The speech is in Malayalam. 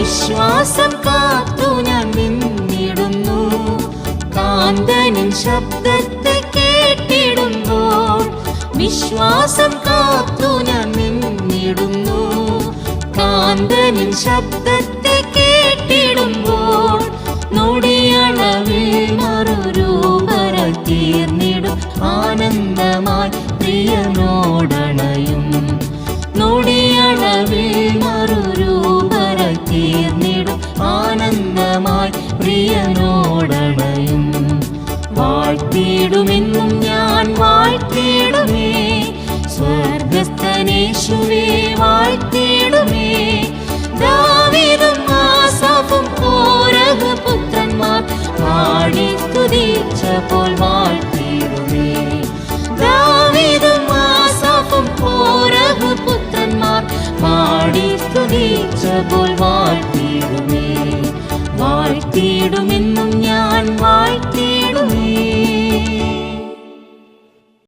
വിശ്വാസം കാത്തു ഞാൻ നിന്നിടുന്നു. കാന്തനിൻ ശബ്ദത്തെ കേട്ടിടുമ്പോൾ വിശ്വാസം കാത്തു ഞാൻ നിന്നിടുന്നു. കാന്തനിൻ ശബ്ദത്തെ കേട്ടിടുമ്പോൾ നൊടിയളവിൽ മറുരൂപരായി തീർന്നിടും. ആനന്ദമായി പ്രിയനോടണയും. നൊടിയളവിൽ മറുരൂപരായി തീർന്നിടും. ആനന്ദമായി പ്രിയനോടണയും. വാഴ്ത്തിയിടുമെന്നും ഞാൻ വാഴ്ത്തിയിടുമേ. സ്വർഗസ്ഥനേശുവേ വാഴ്ത്തിയിടുമേ. ദാവീദും ആസാഫും കോരഹ് പുത്രന്മാർ പാടി സ്തുതിച്ചപ്പോൾ വാഴ്ത്തിയിടുമേ. ദാവീദും ആസാഫും കോരഹ് പുത്രന്മാർ പാടി സ്തുതിച്ചപ്പോൾ വാഴ്ത്തിയിടുമേ. വാഴ്ത്തിയിടുമേ